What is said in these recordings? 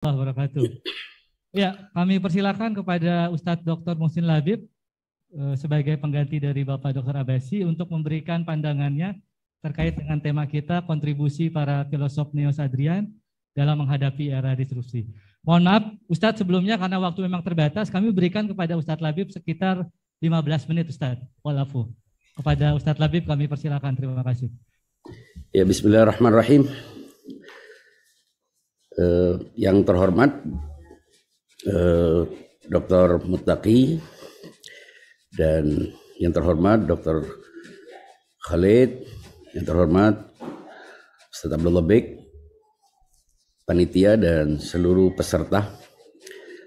Wabarakatuh. Ya, kami persilakan kepada Ustadz Dr. Muhsin Labib sebagai pengganti dari Bapak Dr. Abasi untuk memberikan pandangannya terkait dengan tema kita, kontribusi para filosof Neo-Sadrian dalam menghadapi era disrupsi. Mohon maaf, Ustadz sebelumnya karena waktu memang terbatas, kami berikan kepada Ustadz Labib sekitar 15 menit Ustadz. Walafu. Kepada Ustadz Labib kami persilakan. Terima kasih. Ya, bismillahirrahmanirrahim. Yang terhormat Dr. Muttaqi dan yang terhormat Dr. Khalid, yang terhormat Ustaz Abdullah Bek, panitia dan seluruh peserta.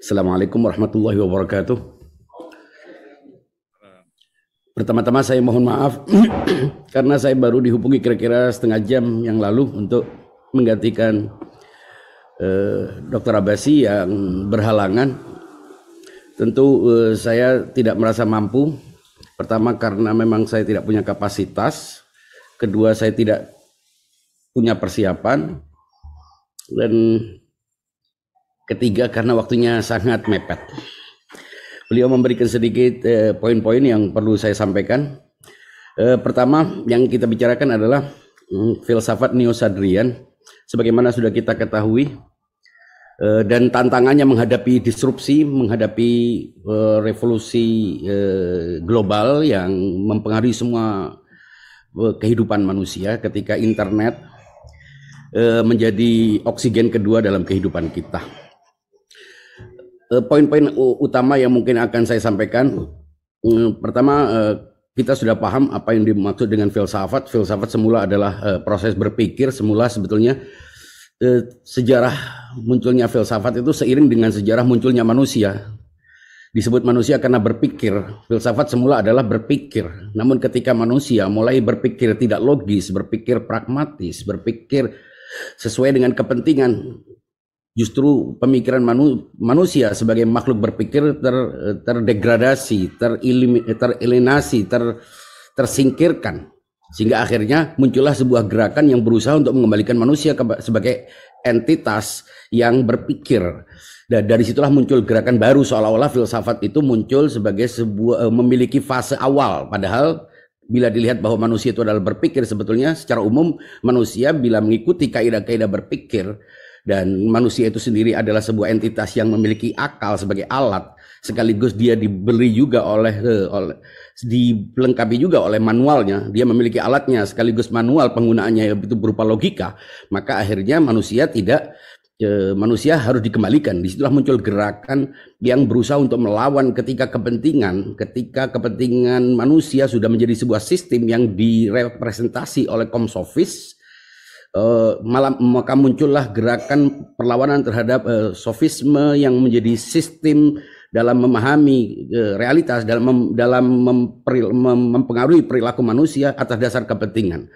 Assalamualaikum warahmatullahi wabarakatuh. Pertama-tama saya mohon maaf karena saya baru dihubungi kira-kira setengah jam yang lalu untuk menggantikan Dr. Abasi yang berhalangan. Tentu saya tidak merasa mampu. Pertama karena memang saya tidak punya kapasitas. Kedua saya tidak punya persiapan. Dan ketiga karena waktunya sangat mepet. Beliau memberikan sedikit poin-poin yang perlu saya sampaikan. Pertama yang kita bicarakan adalah filsafat Neo-Sadrian. Sebagaimana sudah kita ketahui, dan tantangannya menghadapi disrupsi, menghadapi revolusi global yang mempengaruhi semua kehidupan manusia ketika internet menjadi oksigen kedua dalam kehidupan kita. Poin-poin utama yang mungkin akan saya sampaikan, pertama kita sudah paham apa yang dimaksud dengan filsafat. Filsafat semula adalah proses berpikir. Semula sebetulnya sejarah munculnya filsafat itu seiring dengan sejarah munculnya manusia. Disebut manusia karena berpikir. Filsafat semula adalah berpikir. Namun ketika manusia mulai berpikir tidak logis, berpikir pragmatis, berpikir sesuai dengan kepentingan, justru pemikiran manusia sebagai makhluk berpikir terdegradasi, tereliminasi, tersingkirkan. Sehingga akhirnya muncullah sebuah gerakan yang berusaha untuk mengembalikan manusia sebagai entitas yang berpikir. Dan dari situlah muncul gerakan baru, seolah-olah filsafat itu muncul sebagai sebuah memiliki fase awal. Padahal bila dilihat bahwa manusia itu adalah berpikir, sebetulnya secara umum manusia bila mengikuti kaidah-kaidah berpikir, dan manusia itu sendiri adalah sebuah entitas yang memiliki akal sebagai alat, sekaligus dia diberi juga dilengkapi juga oleh manualnya. Dia memiliki alatnya sekaligus manual penggunaannya itu berupa logika. Maka akhirnya manusia harus dikembalikan. Disitulah muncul gerakan yang berusaha untuk melawan ketika kepentingan manusia sudah menjadi sebuah sistem yang direpresentasi oleh kaum sofis. Maka muncullah gerakan perlawanan terhadap sofisme yang menjadi sistem dalam memahami realitas, dalam mempengaruhi perilaku manusia atas dasar kepentingan.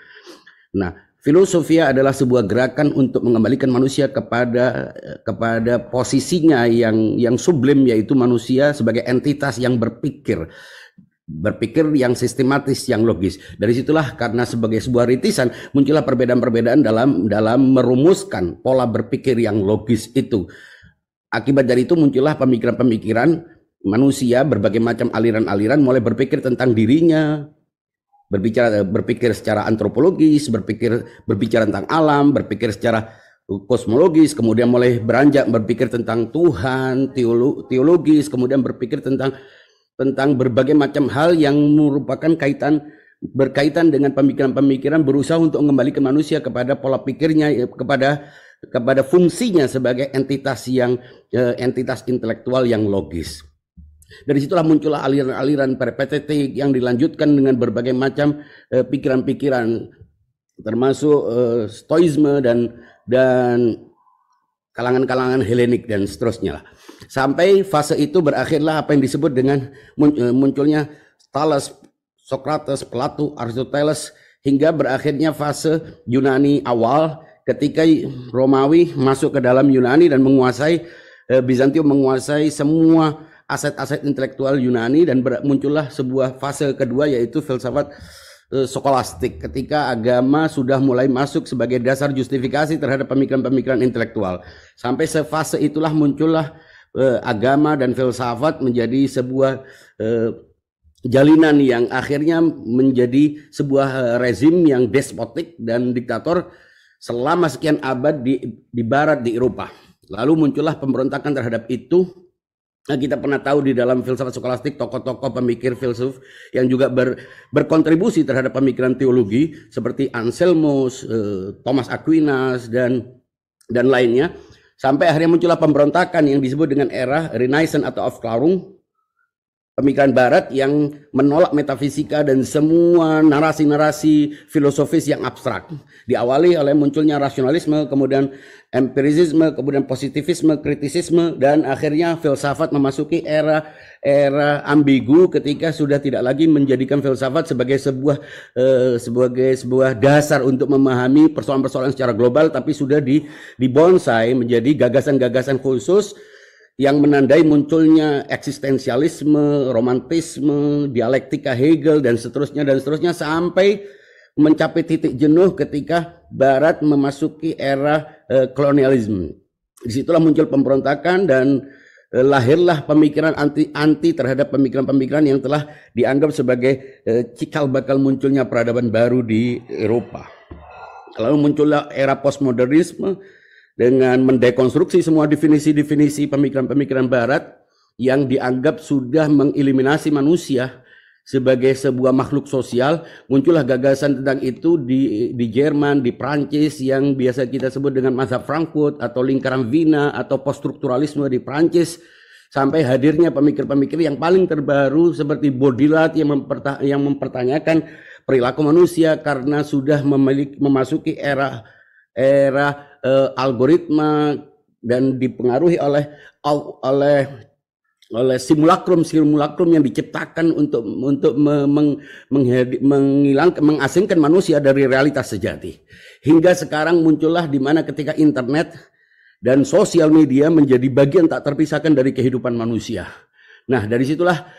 Nah, filosofia adalah sebuah gerakan untuk mengembalikan manusia kepada posisinya yang sublim, yaitu manusia sebagai entitas yang berpikir yang sistematis, yang logis. Dari situlah karena sebagai sebuah rintisan muncullah perbedaan-perbedaan dalam merumuskan pola berpikir yang logis itu. Akibat dari itu muncullah pemikiran-pemikiran manusia, berbagai macam aliran-aliran mulai berpikir tentang dirinya, berpikir secara antropologis, berbicara tentang alam, berpikir secara kosmologis, kemudian mulai beranjak berpikir tentang Tuhan, teologis, kemudian berpikir tentang berbagai macam hal yang merupakan berkaitan dengan pemikiran-pemikiran berusaha untuk mengembalikan manusia kepada pola pikirnya, kepada fungsinya sebagai entitas intelektual yang logis. Dari situlah muncullah aliran-aliran peripatetik yang dilanjutkan dengan berbagai macam pikiran-pikiran, termasuk stoisme dan kalangan-kalangan Helenik dan seterusnya lah. Sampai fase itu berakhirlah apa yang disebut dengan munculnya Thales, Socrates, Plato, Aristoteles, hingga berakhirnya fase Yunani awal ketika Romawi masuk ke dalam Yunani dan menguasai Bizantium, menguasai semua aset-aset intelektual Yunani, dan muncullah sebuah fase kedua yaitu filsafat skolastik, ketika agama sudah mulai masuk sebagai dasar justifikasi terhadap pemikiran-pemikiran intelektual. Sampai sefase itulah muncullah agama dan filsafat menjadi sebuah jalinan yang akhirnya menjadi sebuah rezim yang despotik dan diktator selama sekian abad di barat, di Eropa. Lalu muncullah pemberontakan terhadap itu. Nah, kita pernah tahu di dalam filsafat skolastik tokoh-tokoh pemikir filsuf yang juga berkontribusi terhadap pemikiran teologi seperti Anselmus, Thomas Aquinas dan lainnya, sampai akhirnya muncullah pemberontakan yang disebut dengan era Renaissance atau Aufklärung, pemikiran barat yang menolak metafisika dan semua narasi-narasi filosofis yang abstrak. Diawali oleh munculnya rasionalisme, kemudian empirisisme, kemudian positivisme, kritisisme, dan akhirnya filsafat memasuki era ambigu ketika sudah tidak lagi menjadikan filsafat sebagai sebuah dasar untuk memahami persoalan-persoalan secara global, tapi sudah dibonsai menjadi gagasan-gagasan khusus yang menandai munculnya eksistensialisme, romantisme, dialektika Hegel, dan seterusnya sampai mencapai titik jenuh ketika Barat memasuki era kolonialisme. Disitulah muncul pemberontakan dan lahirlah pemikiran anti terhadap pemikiran-pemikiran yang telah dianggap sebagai cikal bakal munculnya peradaban baru di Eropa. Lalu muncullah era postmodernisme dengan mendekonstruksi semua definisi-definisi pemikiran-pemikiran barat yang dianggap sudah mengeliminasi manusia sebagai sebuah makhluk sosial. Muncullah gagasan tentang itu di Jerman, di Prancis yang biasa kita sebut dengan mazhab Frankfurt atau lingkaran Wiener atau poststrukturalisme di Prancis, sampai hadirnya pemikir-pemikir yang paling terbaru seperti Baudrillard yang mempertanyakan perilaku manusia karena sudah memasuki era algoritma dan dipengaruhi oleh simulakrum yang diciptakan untuk mengasingkan manusia dari realitas sejati. Hingga sekarang muncullah di mana ketika internet dan sosial media menjadi bagian tak terpisahkan dari kehidupan manusia. Nah, dari situlah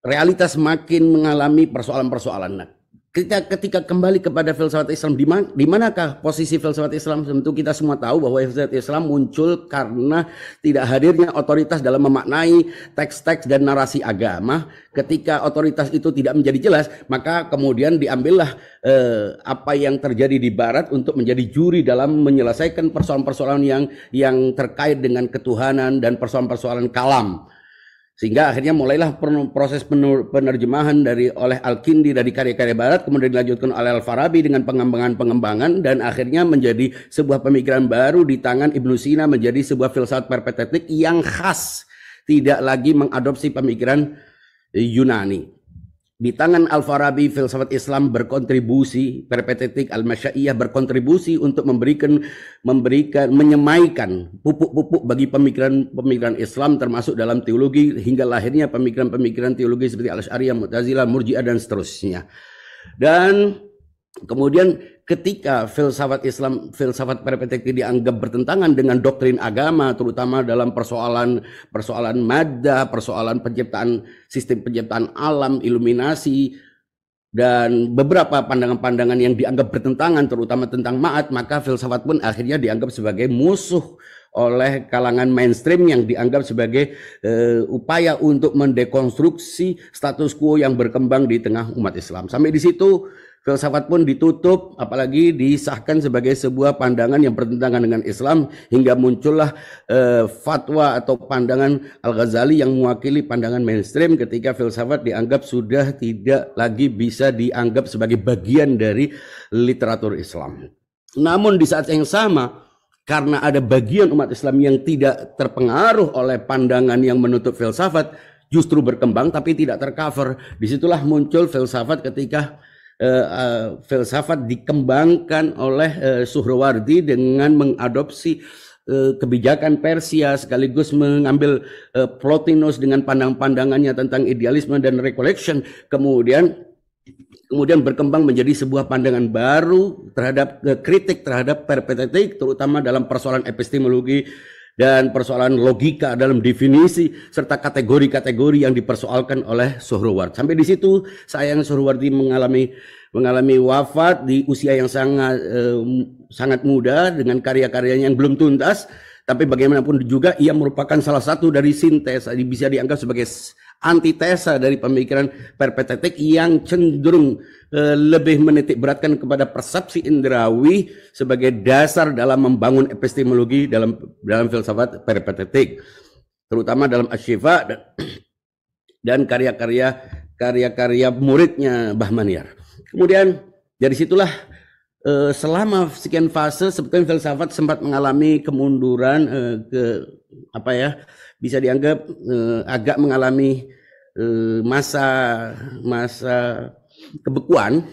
realitas makin mengalami persoalan-persoalan. Ketika kembali kepada filsafat Islam, di manakah posisi filsafat Islam? Tentu kita semua tahu bahwa filsafat Islam muncul karena tidak hadirnya otoritas dalam memaknai teks-teks dan narasi agama. Ketika otoritas itu tidak menjadi jelas, maka kemudian diambillah apa yang terjadi di Barat untuk menjadi juri dalam menyelesaikan persoalan-persoalan yang terkait dengan ketuhanan dan persoalan-persoalan kalam. Sehingga akhirnya mulailah proses penerjemahan oleh Al-Kindi dari karya-karya Barat, kemudian dilanjutkan oleh Al-Farabi dengan pengembangan, dan akhirnya menjadi sebuah pemikiran baru di tangan Ibnu Sina, menjadi sebuah filsafat perpetetik yang khas, tidak lagi mengadopsi pemikiran Yunani. Di tangan Al-Farabi, filsafat Islam berkontribusi, perpetetik Al-Masyaiyah berkontribusi untuk menyemaikan pupuk-pupuk bagi pemikiran Islam termasuk dalam teologi, hingga lahirnya pemikiran-pemikiran teologi seperti Al-Asy'ariyah, Mu'tazilah, Murji'ah dan seterusnya. Dan kemudian ketika filsafat Islam, filsafat perpetetik dianggap bertentangan dengan doktrin agama, terutama dalam persoalan maddah, persoalan sistem penciptaan alam, iluminasi, dan beberapa pandangan-pandangan yang dianggap bertentangan, terutama tentang ma'ad, maka filsafat pun akhirnya dianggap sebagai musuh oleh kalangan mainstream yang dianggap sebagai upaya untuk mendekonstruksi status quo yang berkembang di tengah umat Islam. Sampai di situ filsafat pun ditutup, apalagi disahkan sebagai sebuah pandangan yang bertentangan dengan Islam, hingga muncullah fatwa atau pandangan Al-Ghazali yang mewakili pandangan mainstream ketika filsafat dianggap sudah tidak lagi bisa dianggap sebagai bagian dari literatur Islam. Namun di saat yang sama, karena ada bagian umat Islam yang tidak terpengaruh oleh pandangan yang menutup filsafat, justru berkembang tapi tidak tercover. Disitulah muncul filsafat ketika filsafat dikembangkan oleh Suhrawardi dengan mengadopsi kebijakan Persia, sekaligus mengambil Plotinus dengan pandangannya tentang idealisme dan recollection, kemudian berkembang menjadi sebuah pandangan baru terhadap kritik terhadap perpetetik, terutama dalam persoalan epistemologi dan persoalan logika dalam definisi serta kategori-kategori yang dipersoalkan oleh Suhrawardi. Sampai di situ sayang Suhrawardi mengalami wafat di usia yang sangat muda dengan karya-karyanya yang belum tuntas. Tapi bagaimanapun juga ia merupakan salah satu dari sintesa, bisa dianggap sebagai antitesa dari pemikiran perpetetik yang cenderung lebih menitik beratkan kepada persepsi indrawi sebagai dasar dalam membangun epistemologi dalam filsafat perpetetik, terutama dalam Asy-Syifa dan karya-karya muridnya Bahmaniyar. Kemudian dari situlah selama sekian fase sebetulnya filsafat sempat mengalami kemunduran, bisa dianggap agak mengalami masa kebekuan,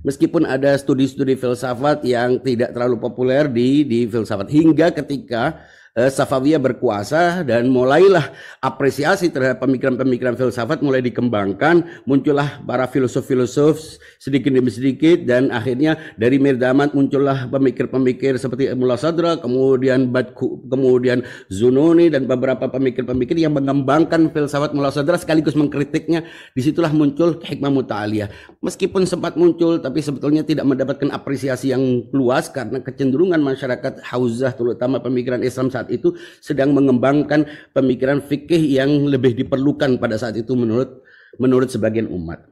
meskipun ada studi-studi filsafat yang tidak terlalu populer di filsafat, hingga ketika Safawiyah berkuasa dan mulailah apresiasi terhadap pemikiran-pemikiran filsafat mulai dikembangkan, muncullah para filosof-filosof sedikit demi sedikit, dan akhirnya dari Mirdamat muncullah pemikir-pemikir seperti Mullah Sadra, kemudian Badku, kemudian Zununi, dan beberapa pemikir-pemikir yang mengembangkan filsafat Mullah Sadra sekaligus mengkritiknya. Disitulah muncul hikmah muta'aliyah. Meskipun sempat muncul, tapi sebetulnya tidak mendapatkan apresiasi yang luas karena kecenderungan masyarakat Hauzah, terutama pemikiran Islam saat itu, sedang mengembangkan pemikiran fikih yang lebih diperlukan pada saat itu menurut sebagian umat.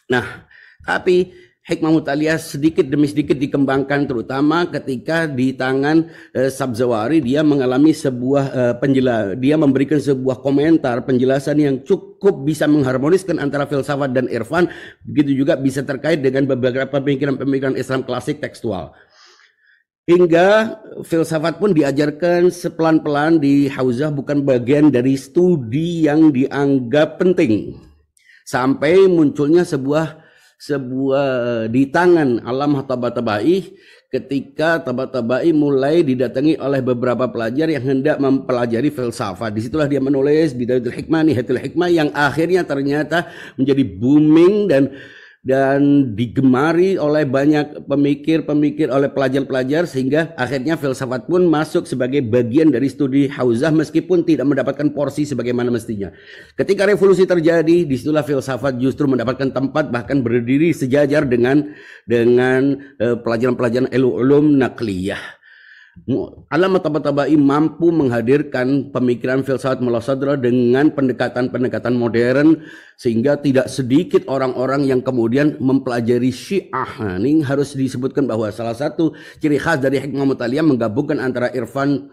Nah, tapi hikmah muta'aliyah sedikit demi sedikit dikembangkan, terutama ketika di tangan Sabzawari dia mengalami sebuah dia memberikan sebuah komentar penjelasan yang cukup bisa mengharmoniskan antara filsafat dan irfan, begitu juga bisa terkait dengan beberapa pemikiran-pemikiran Islam klasik tekstual. Hingga filsafat pun diajarkan sepelan-pelan di Hauzah, bukan bagian dari studi yang dianggap penting. Sampai munculnya sebuah di tangan Alam Tabatabai, ketika Tabatabai mulai didatangi oleh beberapa pelajar yang hendak mempelajari filsafat. Disitulah dia menulis Bidayatul Hikmah, Nihayatul Hikmah, yang akhirnya ternyata menjadi booming dan digemari oleh banyak pemikir, oleh pelajar-pelajar, sehingga akhirnya filsafat pun masuk sebagai bagian dari studi Hauzah meskipun tidak mendapatkan porsi sebagaimana mestinya. Ketika revolusi terjadi, disitulah filsafat justru mendapatkan tempat, bahkan berdiri sejajar dengan pelajaran-pelajaran ulum naqliyah. Alam Tabatabai mampu menghadirkan pemikiran filsafat Mullah Sadra dengan pendekatan-pendekatan modern, sehingga tidak sedikit orang-orang yang kemudian mempelajari Syiah. Ini harus disebutkan bahwa salah satu ciri khas dari hikmah muta'aliyah menggabungkan antara irfan,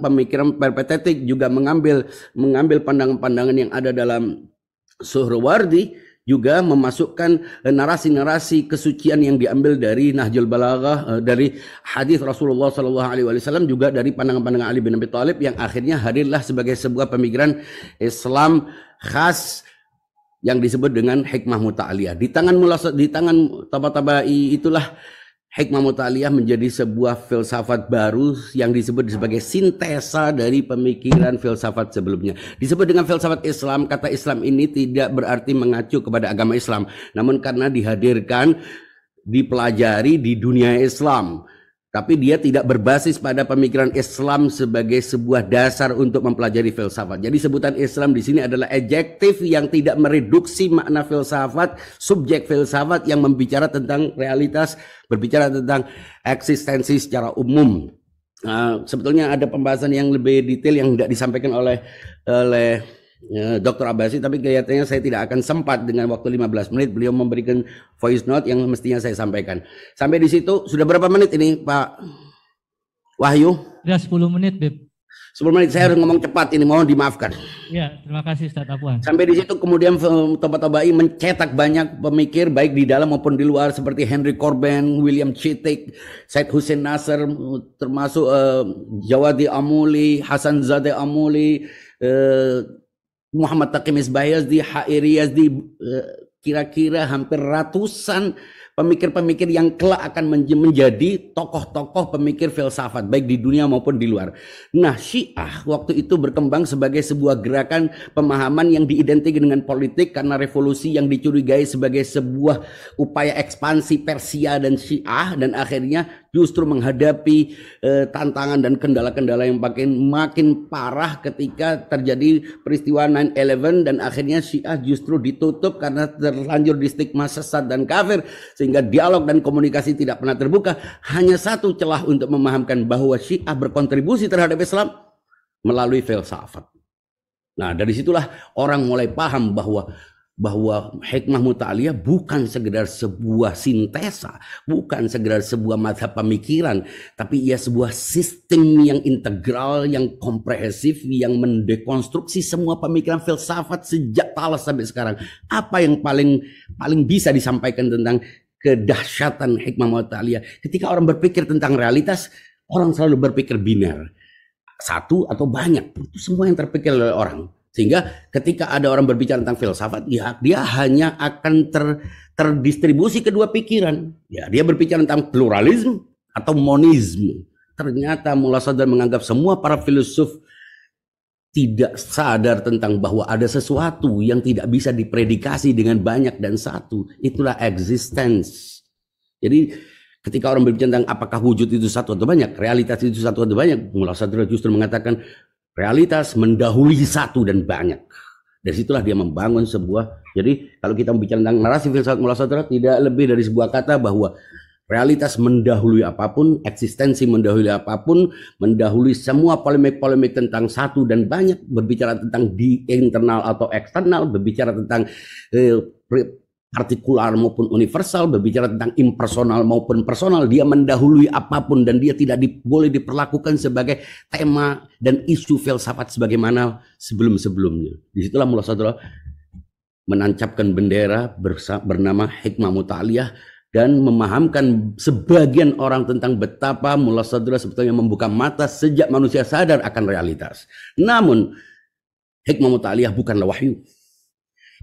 pemikiran perpetetik, juga mengambil pandangan-pandangan yang ada dalam Suhrawardi, juga memasukkan narasi-narasi kesucian yang diambil dari Nahjul Balaghah, dari hadis Rasulullah SAW, juga dari pandangan-pandangan Ali bin Abi Thalib, yang akhirnya hadirlah sebagai sebuah pemikiran Islam khas yang disebut dengan hikmah muta'aliyah. Di tangan Tabatabai itulah hikmah muta'aliyah menjadi sebuah filsafat baru yang disebut sebagai sintesa dari pemikiran filsafat sebelumnya. Disebut dengan filsafat Islam. Kata Islam ini tidak berarti mengacu kepada agama Islam, namun karena dihadirkan, dipelajari di dunia Islam, tapi dia tidak berbasis pada pemikiran Islam sebagai sebuah dasar untuk mempelajari filsafat. Jadi sebutan Islam di sini adalah adjektif yang tidak mereduksi makna filsafat, subjek filsafat yang membicara tentang realitas, berbicara tentang eksistensi secara umum. Sebetulnya ada pembahasan yang lebih detail yang tidak disampaikan oleh Dr. Abbasi, tapi kelihatannya saya tidak akan sempat dengan waktu 15 menit. Beliau memberikan voice note yang mestinya saya sampaikan. Sampai di situ sudah berapa menit ini Pak Wahyu? Sudah 10 menit, Beb. 10 menit, saya harus ngomong cepat ini, mohon dimaafkan. Ya, terima kasih Ustaz Afwan. Sampai di situ kemudian Tabatabai mencetak banyak pemikir baik di dalam maupun di luar, seperti Henry Corbin, William Chittick, Said Hussein Nasr, termasuk Jawadi Amuli, Hasan Zadeh Amuli, Muhammad Taqi Misbah Yazdi, Hairi Yazdi, kira-kira hampir ratusan pemikir-pemikir yang kelak akan menjadi tokoh-tokoh pemikir filsafat baik di dunia maupun di luar. Nah, Syiah waktu itu berkembang sebagai sebuah gerakan pemahaman yang diidentikan dengan politik karena revolusi yang dicurigai sebagai sebuah upaya ekspansi Persia dan Syiah, dan akhirnya justru menghadapi tantangan dan kendala-kendala yang makin parah ketika terjadi peristiwa 9/11, dan akhirnya Syiah justru ditutup karena terlanjur di stigma sesat dan kafir, sehingga dialog dan komunikasi tidak pernah terbuka. Hanya satu celah untuk memahamkan bahwa Syiah berkontribusi terhadap Islam melalui filsafat. Nah, dari situlah orang mulai paham bahwa hikmah muta'aliyah bukan sekedar sebuah sintesa, bukan sekedar sebuah mazhab pemikiran, tapi ia sebuah sistem yang integral, yang komprehensif, yang mendekonstruksi semua pemikiran filsafat sejak Thales sampai sekarang. Apa yang paling bisa disampaikan tentang kedahsyatan hikmah muta'aliyah? Ketika orang berpikir tentang realitas, orang selalu berpikir biner, satu atau banyak, itu semua yang terpikir oleh orang. Sehingga ketika ada orang berbicara tentang filsafat, ya dia hanya akan terdistribusi kedua pikiran. Ya, dia berbicara tentang pluralisme atau monisme. Ternyata Mullah Sadar menganggap semua para filsuf tidak sadar tentang bahwa ada sesuatu yang tidak bisa dipredikasi dengan banyak dan satu. Itulah existence. Jadi ketika orang berbicara tentang apakah wujud itu satu atau banyak, realitas itu satu atau banyak, Mullah Sadar justru mengatakan realitas mendahului satu dan banyak. Dari situlah dia membangun sebuah. Jadi kalau kita bicara tentang narasi filsafat Mullah Sadar, tidak lebih dari sebuah kata bahwa realitas mendahului apapun, eksistensi mendahului apapun, mendahului semua polemik-polemik tentang satu dan banyak, berbicara tentang di internal atau eksternal, berbicara tentang partikular maupun universal, berbicara tentang impersonal maupun personal. Dia mendahului apapun dan dia tidak boleh diperlakukan sebagai tema dan isu filsafat sebagaimana sebelum-sebelumnya. Disitulah Mullah Sadar menancapkan bendera bernama hikmah muta'aliyah dan memahamkan sebagian orang tentang betapa Mullah Sadar sebetulnya membuka mata sejak manusia sadar akan realitas. Namun hikmah muta'aliyah bukanlah wahyu.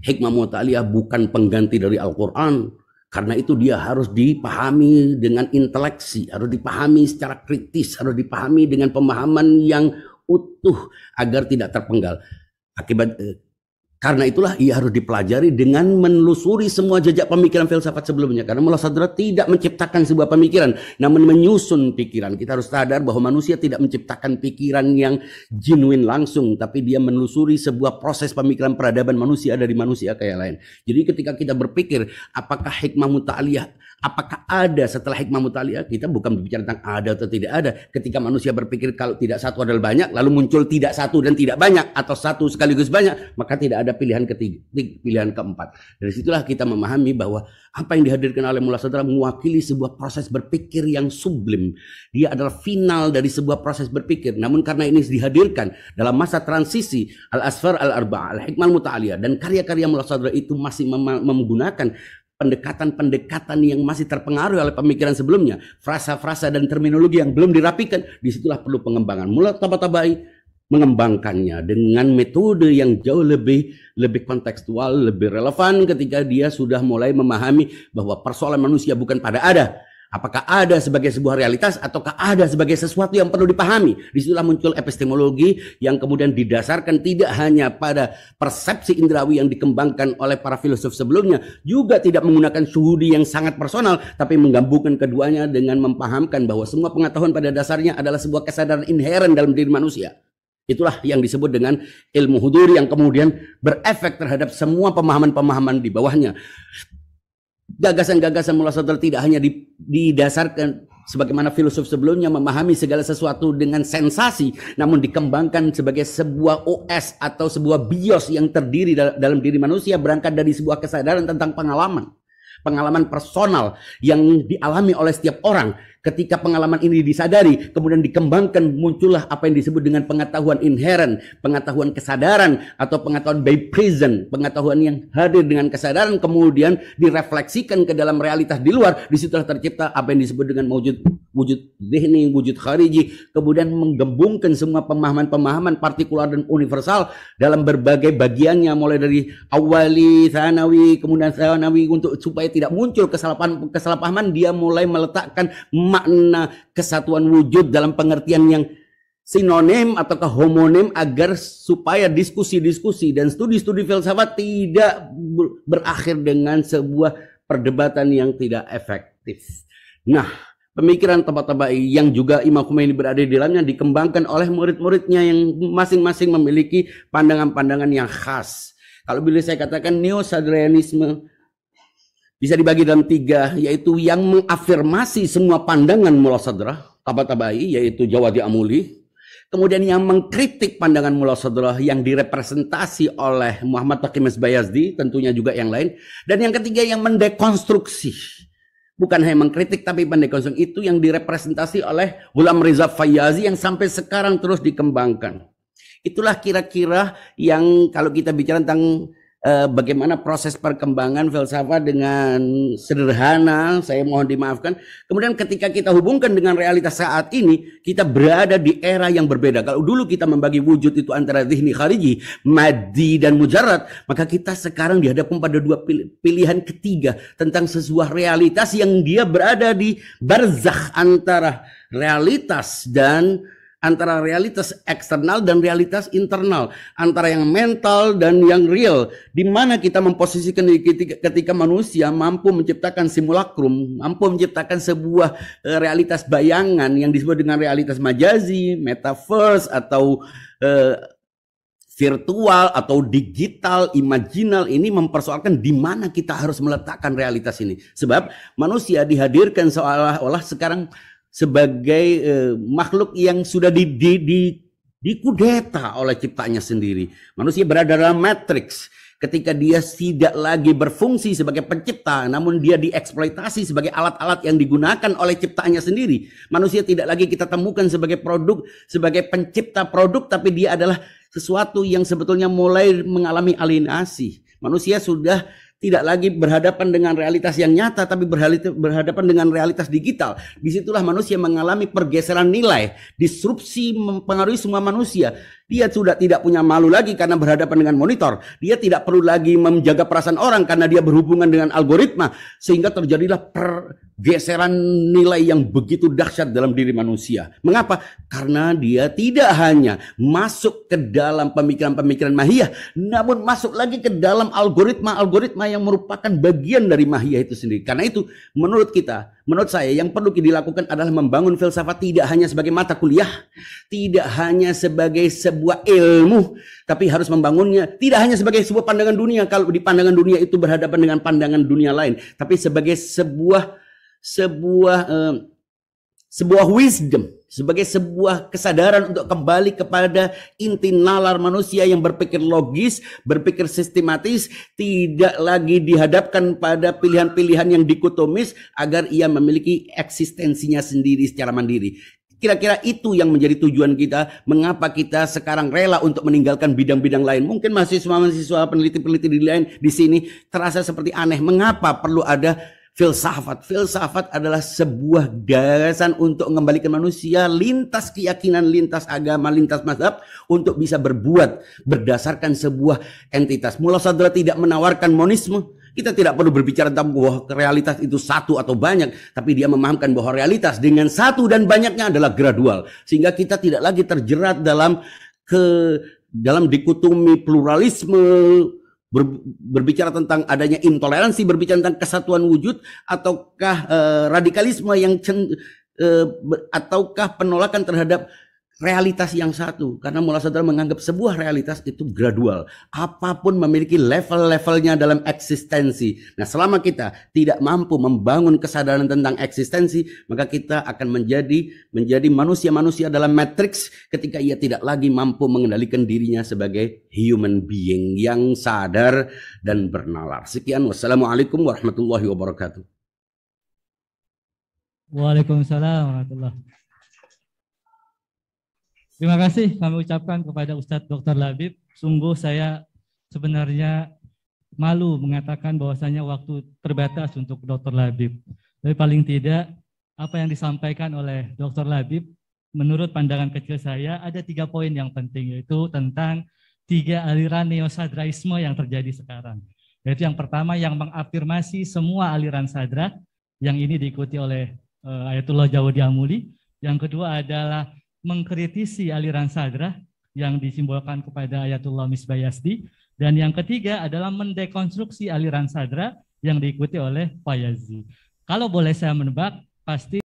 Hikmah muta'aliyah bukan pengganti dari Al-Quran. Karena itu dia harus dipahami dengan inteleksi, harus dipahami secara kritis, harus dipahami dengan pemahaman yang utuh agar tidak terpenggal. Karena itulah ia harus dipelajari dengan menelusuri semua jejak pemikiran filsafat sebelumnya. Karena Mullah Sadar tidak menciptakan sebuah pemikiran, namun menyusun pikiran. Kita harus sadar bahwa manusia tidak menciptakan pikiran yang genuine langsung, tapi dia menelusuri sebuah proses pemikiran peradaban manusia dari manusia kayak lain. Jadi ketika kita berpikir apakah hikmah muta'aliyah, apakah ada setelah hikmah muta'aliyah, kita bukan berbicara tentang ada atau tidak ada. Ketika manusia berpikir kalau tidak satu adalah banyak, lalu muncul tidak satu dan tidak banyak, atau satu sekaligus banyak, maka tidak ada pilihan ketiga, pilihan keempat. Dari situlah kita memahami bahwa apa yang dihadirkan oleh Mullah Sadar mewakili sebuah proses berpikir yang sublim. Dia adalah final dari sebuah proses berpikir. Namun karena ini dihadirkan dalam masa transisi Al-Asfar Al-Arba'ah, Al-Hikmah Muta'aliyah, dan karya-karya Mullah Sadar itu masih menggunakan pendekatan-pendekatan yang masih terpengaruh oleh pemikiran sebelumnya, frasa-frasa dan terminologi yang belum dirapikan, disitulah perlu pengembangan. Mullah Tabatabai mengembangkannya dengan metode yang jauh lebih kontekstual, lebih relevan ketika dia sudah mulai memahami bahwa persoalan manusia bukan pada ada. Apakah ada sebagai sebuah realitas ataukah ada sebagai sesuatu yang perlu dipahami. Disitulah muncul epistemologi yang kemudian didasarkan tidak hanya pada persepsi indrawi yang dikembangkan oleh para filsuf sebelumnya, juga tidak menggunakan syuhudi yang sangat personal, tapi menggabungkan keduanya dengan memahamkan bahwa semua pengetahuan pada dasarnya adalah sebuah kesadaran inheren dalam diri manusia. Itulah yang disebut dengan ilmu huduri yang kemudian berefek terhadap semua pemahaman-pemahaman di bawahnya. Gagasan-gagasan Mullah Sadar tidak hanya didasarkan sebagaimana filsuf sebelumnya memahami segala sesuatu dengan sensasi, namun dikembangkan sebagai sebuah OS atau sebuah bios yang terdiri dalam diri manusia, berangkat dari sebuah kesadaran tentang pengalaman personal yang dialami oleh setiap orang. Ketika pengalaman ini disadari, kemudian dikembangkan, muncullah apa yang disebut dengan pengetahuan inherent, pengetahuan kesadaran, atau pengetahuan by present, pengetahuan yang hadir dengan kesadaran, kemudian direfleksikan ke dalam realitas di luar. Disitulah tercipta apa yang disebut dengan wujud dhihni, wujud khariji, kemudian menggabungkan semua pemahaman-pemahaman partikular dan universal dalam berbagai bagiannya, mulai dari awali, tsanawi, kemudian tsanawi, untuk supaya tidak muncul kesalahpahaman, dia mulai meletakkan makna kesatuan wujud dalam pengertian yang sinonim ataukah homonim, agar supaya diskusi-diskusi dan studi-studi filsafat tidak berakhir dengan sebuah perdebatan yang tidak efektif. Nah, pemikiran Tabatabai yang juga Imam Khomeini berada di dalamnya dikembangkan oleh murid-muridnya yang masing-masing memiliki pandangan-pandangan yang khas. Kalau boleh saya katakan, neo-Sadrianisme bisa dibagi dalam tiga, yaitu yang mengafirmasi semua pandangan Mullah Sadrah, Tabatabai, yaitu Jawadi Amuli. Kemudian yang mengkritik pandangan Mullah Sadrah yang direpresentasi oleh Muhammad Taqi Bayazdi, tentunya juga yang lain. Dan yang ketiga yang mendekonstruksi. Bukan hanya mengkritik, tapi mendekonstruksi, itu yang direpresentasi oleh Ghulam Riza Fayyazi yang sampai sekarang terus dikembangkan. Itulah kira-kira yang kalau kita bicara tentang bagaimana proses perkembangan filsafat dengan sederhana, saya mohon dimaafkan. Kemudian ketika kita hubungkan dengan realitas saat ini, kita berada di era yang berbeda. Kalau dulu kita membagi wujud itu antara dhihni khariji, maddi dan mujarrad, maka kita sekarang dihadapkan pada dua pilihan ketiga tentang sebuah realitas yang dia berada di barzakh antara realitas eksternal dan realitas internal, antara yang mental dan yang real, di mana kita memposisikan ketika manusia mampu menciptakan simulakrum, mampu menciptakan sebuah realitas bayangan yang disebut dengan realitas majazi, metaverse, atau virtual atau digital, imaginal. Ini mempersoalkan di mana kita harus meletakkan realitas ini. Sebab manusia dihadirkan seolah-olah sekarang sebagai makhluk yang sudah dikudeta oleh ciptanya sendiri. Manusia berada dalam matriks ketika dia tidak lagi berfungsi sebagai pencipta, namun dia dieksploitasi sebagai alat-alat yang digunakan oleh ciptaannya sendiri. Manusia tidak lagi kita temukan sebagai produk, sebagai pencipta produk, tapi dia adalah sesuatu yang sebetulnya mulai mengalami alienasi. Manusia sudah tidak lagi berhadapan dengan realitas yang nyata, tapi berhadapan dengan realitas digital. Disitulah manusia mengalami pergeseran nilai, disrupsi mempengaruhi semua manusia. Dia sudah tidak punya malu lagi karena berhadapan dengan monitor. Dia tidak perlu lagi menjaga perasaan orang karena dia berhubungan dengan algoritma. Sehingga terjadilah pergeseran nilai yang begitu dahsyat dalam diri manusia. Mengapa? Karena dia tidak hanya masuk ke dalam pemikiran-pemikiran mahiyah, namun masuk lagi ke dalam algoritma-algoritma yang merupakan bagian dari mahiyah itu sendiri. Karena itu menurut saya yang perlu dilakukan adalah membangun filsafat tidak hanya sebagai mata kuliah, tidak hanya sebagai sebuah ilmu, tapi harus membangunnya tidak hanya sebagai sebuah pandangan dunia. Kalau di pandangan dunia itu berhadapan dengan pandangan dunia lain, tapi sebagai sebuah wisdom, sebagai sebuah kesadaran untuk kembali kepada inti nalar manusia yang berpikir logis, berpikir sistematis, tidak lagi dihadapkan pada pilihan-pilihan yang dikotomis, agar ia memiliki eksistensinya sendiri secara mandiri. Kira-kira itu yang menjadi tujuan kita, mengapa kita sekarang rela untuk meninggalkan bidang-bidang lain. Mungkin mahasiswa-mahasiswa, peneliti-peneliti di sini terasa seperti aneh, mengapa perlu ada filsafat. Filsafat adalah sebuah gagasan untuk mengembalikan manusia lintas keyakinan, lintas agama, lintas mazhab, untuk bisa berbuat berdasarkan sebuah entitas. Mullah Sadra tidak menawarkan monisme. Kita tidak perlu berbicara tentang bahwa realitas itu satu atau banyak, tapi dia memahamkan bahwa realitas dengan satu dan banyaknya adalah gradual, sehingga kita tidak lagi terjerat dalam dikotomi pluralisme, berbicara tentang adanya intoleransi, berbicara tentang kesatuan wujud, ataukah radikalisme ataukah penolakan terhadap realitas yang satu. Karena Mullah Sadra menganggap sebuah realitas itu gradual, apapun memiliki level-levelnya dalam eksistensi. Nah, selama kita tidak mampu membangun kesadaran tentang eksistensi, maka kita akan menjadi manusia-manusia dalam matriks ketika ia tidak lagi mampu mengendalikan dirinya sebagai human being yang sadar dan bernalar. Sekian, wassalamualaikum warahmatullahi wabarakatuh. Waalaikumsalam warahmatullahi. Terima kasih kami ucapkan kepada Ustadz Dr. Labib. Sungguh saya sebenarnya malu mengatakan bahwasanya waktu terbatas untuk Dr. Labib. Tapi paling tidak apa yang disampaikan oleh Dr. Labib menurut pandangan kecil saya ada 3 poin yang penting, yaitu tentang 3 aliran neosadraisme yang terjadi sekarang. Yaitu yang pertama yang mengafirmasi semua aliran sadra, yang ini diikuti oleh Ayatullah Jawadi Amuli. Yang kedua adalah mengkritisi aliran sadra yang disimbolkan kepada Ayatullah Misbah Yazdi. Dan yang ketiga adalah mendekonstruksi aliran sadra yang diikuti oleh Pak Yazdi. Kalau boleh saya menebak, pasti